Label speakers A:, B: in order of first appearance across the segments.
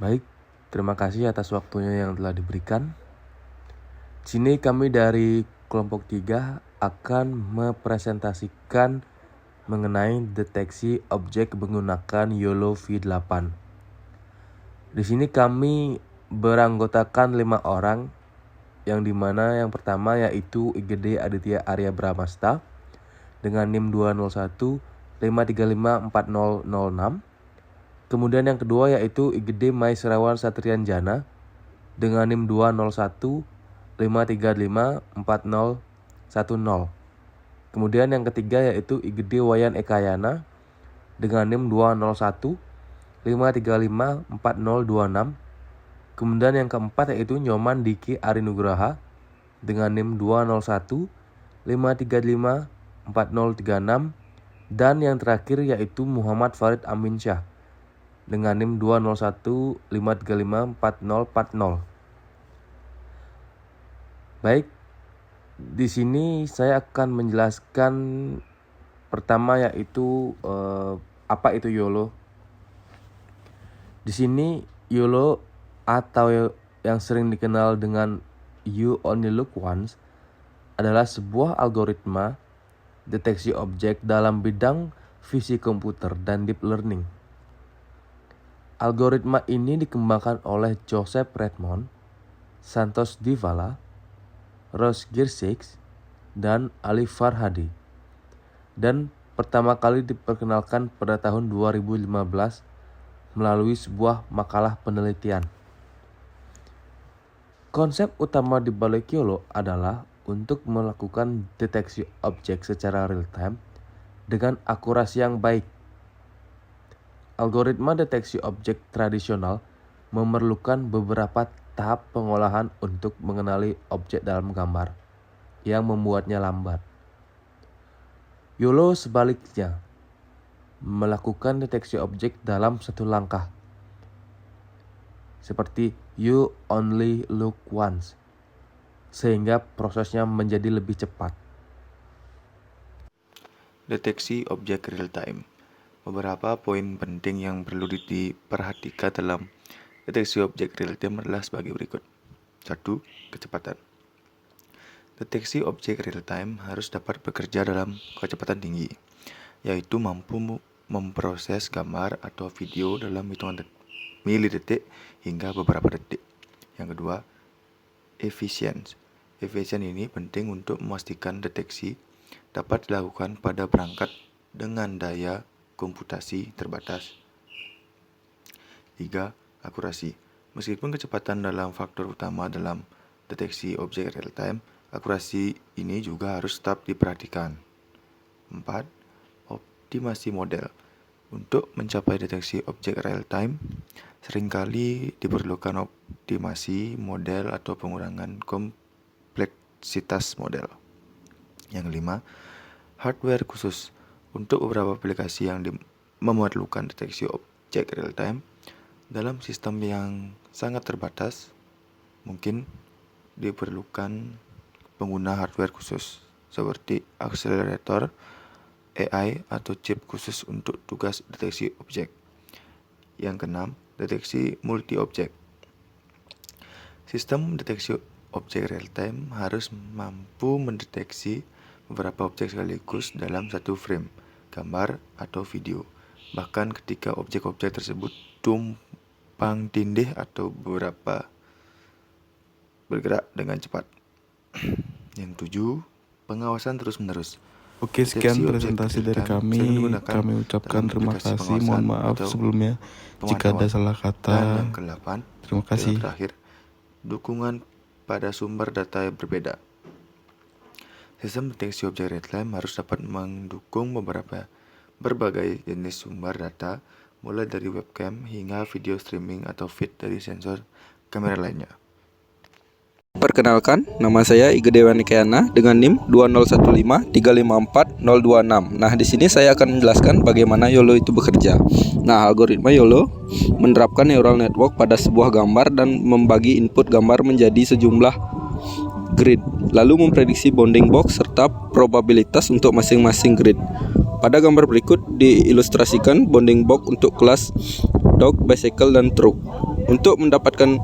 A: Baik, terima kasih atas waktunya yang telah diberikan. Di sini kami dari kelompok 3 akan mempresentasikan mengenai deteksi objek menggunakan YOLO V8. Di sini kami beranggotakan 5 orang, yang dimana yang pertama yaitu IGD Aditya Arya Bramasta dengan NIM 201 535 4006. Kemudian yang kedua yaitu IGD Maisrawan Satrian Jana dengan NIM 201 535 4010. Kemudian yang ketiga yaitu IGD Wayan Ekayana dengan NIM 201 535 4026. Kemudian yang keempat yaitu Nyoman Diki Arinugraha dengan NIM 201 535 4036. Dan yang terakhir yaitu Muhammad Farid Amin Syah dengan NIM 201 535 4040. Baik, di sini saya akan menjelaskan pertama yaitu apa itu YOLO. Di sini YOLO atau yang sering dikenal dengan You Only Look Once adalah sebuah algoritma deteksi objek dalam bidang visi komputer dan deep learning. Algoritma ini dikembangkan oleh Joseph Redmond, Santosh Divala, Ross Gersich, dan Ali Farhadi, dan pertama kali diperkenalkan pada tahun 2015 melalui sebuah makalah penelitian. Konsep utama di balik YOLO adalah untuk melakukan deteksi objek secara real-time dengan akurasi yang baik. Algoritma deteksi objek tradisional memerlukan beberapa tahap pengolahan untuk mengenali objek dalam gambar yang membuatnya lambat. YOLO sebaliknya melakukan deteksi objek dalam satu langkah, seperti You Only Look Once, sehingga prosesnya menjadi lebih cepat.
B: Deteksi objek real time. Beberapa poin penting yang perlu diperhatikan dalam deteksi objek real time adalah sebagai berikut. 1. Kecepatan. Deteksi objek real time harus dapat bekerja dalam kecepatan tinggi, yaitu mampu memproses gambar atau video dalam hitungan milidetik hingga beberapa detik. Yang kedua, efisiensi. Efisien ini penting untuk memastikan deteksi dapat dilakukan pada perangkat dengan daya komputasi terbatas. 3. Akurasi. Meskipun kecepatan dalam faktor utama dalam deteksi objek real time, akurasi ini juga harus tetap diperhatikan. 4. Optimasi model. Untuk mencapai deteksi objek real time, seringkali diperlukan optimasi model atau pengurangan kompleksitas model. Yang kelima, hardware khusus. Untuk beberapa aplikasi yang memerlukan deteksi objek real time dalam sistem yang sangat terbatas, mungkin diperlukan pengguna hardware khusus seperti akselerator, AI, atau chip khusus untuk tugas deteksi objek. Yang keenam, deteksi multi-objek. Sistem deteksi objek real-time harus mampu mendeteksi beberapa objek sekaligus dalam satu frame, gambar atau video, bahkan ketika objek-objek tersebut tumpang tindih atau bergerak dengan cepat. Yang 7, pengawasan terus-menerus.
C: Oke, sekian presentasi dari kami. Kami ucapkan terima kasih. Mohon maaf sebelumnya jika ada salah kata.
B: Dan yang ke-8,
C: terima kasih.
B: Terakhir, dukungan pada sumber data yang berbeda. Sistem deteksi objek real-time harus dapat mendukung berbagai jenis sumber data, mulai dari webcam hingga video streaming atau feed dari sensor kamera lainnya.
D: Perkenalkan, nama saya IGD Wayan Ekayana dengan NIM 2015354 026. Nah, di sini saya akan menjelaskan bagaimana YOLO itu bekerja. Nah, algoritma YOLO menerapkan neural network pada sebuah gambar dan membagi input gambar menjadi sejumlah grid, lalu memprediksi bounding box serta probabilitas untuk masing-masing grid. Pada gambar berikut diilustrasikan bounding box untuk kelas dog, bicycle, dan truck. Untuk mendapatkan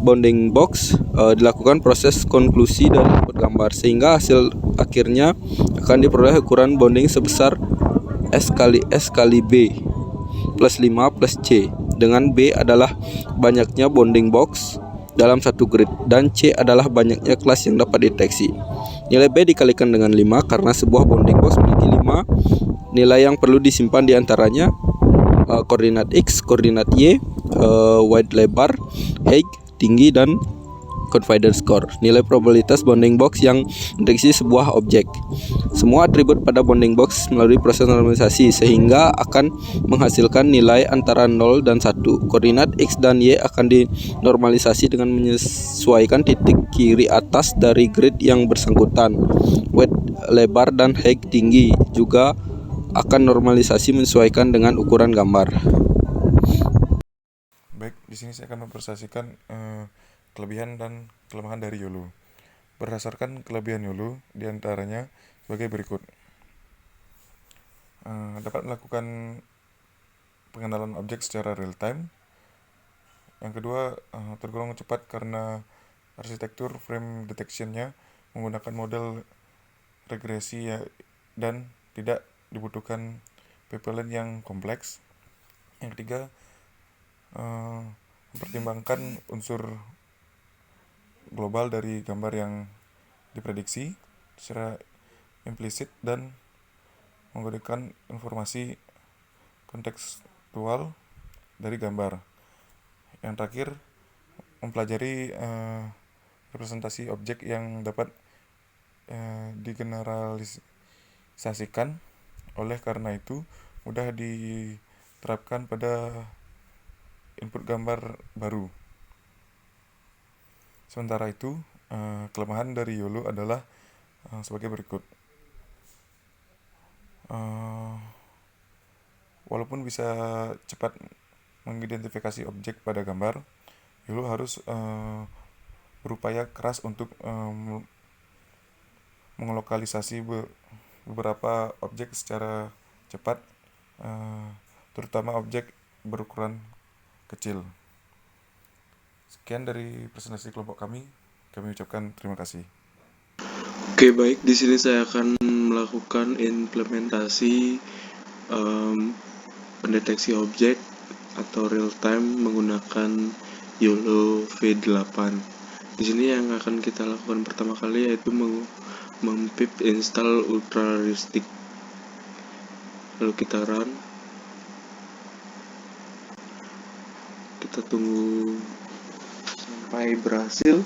D: bounding box dilakukan proses konklusi dari input gambar sehingga hasil akhirnya akan diperoleh ukuran bounding sebesar S kali B plus 5 plus C, dengan B adalah banyaknya bounding box dalam satu grid dan C adalah banyaknya kelas yang dapat dideteksi. Nilai B dikalikan dengan 5 karena sebuah bounding box memiliki 5 nilai yang perlu disimpan diantaranya koordinat X, koordinat Y, width lebar, height, tinggi, dan confidence score, nilai probabilitas bounding box yang mendeteksi sebuah objek. Semua atribut pada bounding box melalui proses normalisasi sehingga akan menghasilkan nilai antara 0 dan 1. Koordinat X dan Y akan dinormalisasi dengan menyesuaikan titik kiri atas dari grid yang bersangkutan. Width lebar dan height tinggi juga akan normalisasi menyesuaikan dengan ukuran gambar.
C: Baik, di sini saya akan mempresentasikan kelebihan dan kelemahan dari YOLO. Berdasarkan kelebihan YOLO, diantaranya sebagai berikut. Dapat melakukan pengenalan objek secara real time. Yang kedua, tergolong cepat karena arsitektur frame detection-nya menggunakan model regresi dan tidak dibutuhkan pipeline yang kompleks. Yang ketiga, mempertimbangkan unsur global dari gambar yang diprediksi secara implisit dan menggunakan informasi kontekstual dari gambar. Yang terakhir, mempelajari representasi objek yang dapat digeneralisasikan. Oleh karena itu, mudah diterapkan pada input gambar baru. Sementara itu, kelemahan dari YOLO adalah sebagai berikut. Walaupun bisa cepat mengidentifikasi objek pada gambar, YOLO harus berupaya keras untuk mengelokalisasi beberapa objek secara cepat, terutama objek berukuran kecil. Sekian dari presentasi kelompok kami ucapkan terima kasih.
E: Oke, baik, di sini saya akan melakukan implementasi pendeteksi objek atau real time menggunakan YOLO V8. Di sini yang akan kita lakukan pertama kali yaitu mempip install ultra realistic. Lalu kita run. Kita tunggu sampai berhasil.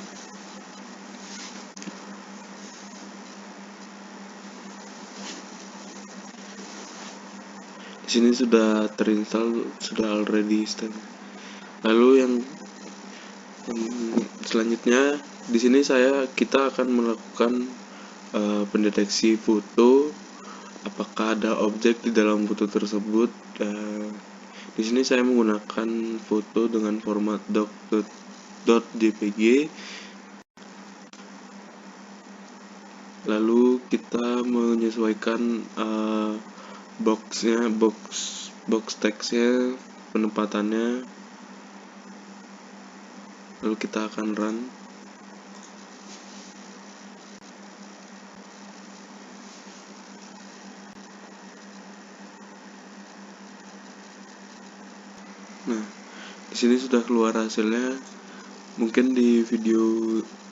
E: Di sini sudah terinstall, sudah already stand. Lalu yang selanjutnya di sini kita akan melakukan pendeteksi foto, apakah ada objek di dalam foto tersebut. Di sini saya menggunakan foto dengan format .jpg. Lalu kita menyesuaikan box text-nya, penempatannya. Lalu kita akan run. Nah, di sini sudah keluar hasilnya. Mungkin di video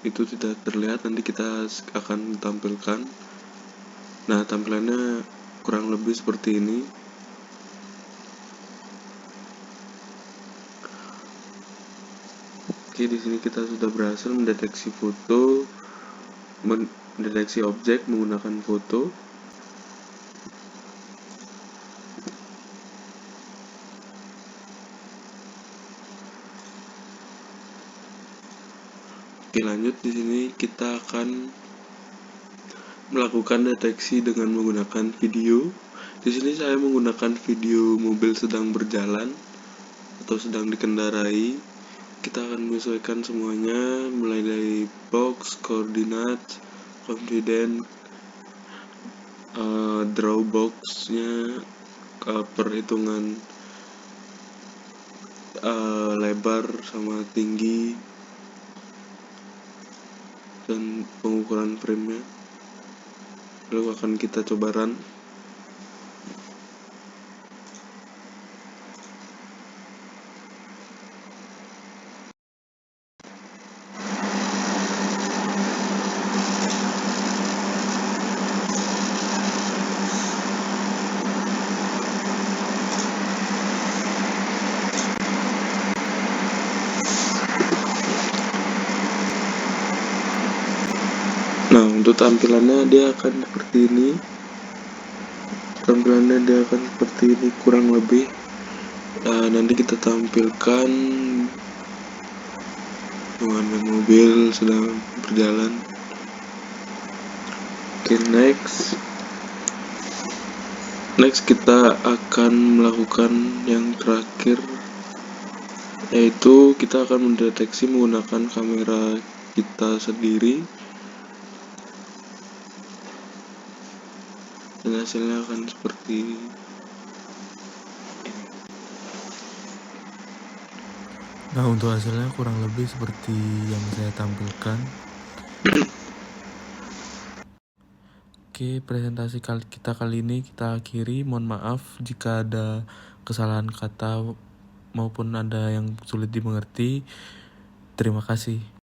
E: itu tidak terlihat, nanti kita akan tampilkan. Nah, tampilannya kurang lebih seperti ini. Oke, di sini kita sudah berhasil mendeteksi foto, mendeteksi objek menggunakan foto. Oke, lanjut. Di sini kita akan melakukan deteksi dengan menggunakan video. Di sini saya menggunakan video mobil sedang berjalan atau sedang dikendarai. Kita akan menyesuaikan semuanya mulai dari box, koordinat, confident, draw box-nya, perhitungan lebar sama tinggi dan pengukuran frame-nya. Lalu akan kita coba run. Nah, untuk tampilannya dia akan seperti ini. Kurang lebih. Nanti kita tampilkan mana mobil sedang berjalan. Oke, next kita akan melakukan yang terakhir, yaitu kita akan mendeteksi menggunakan kamera kita sendiri, dan hasilnya akan seperti ini.
F: Nah, untuk hasilnya kurang lebih seperti yang saya tampilkan. Oke, presentasi kita kali ini kita akhiri. Mohon maaf jika ada kesalahan kata maupun ada yang sulit dimengerti. Terima kasih.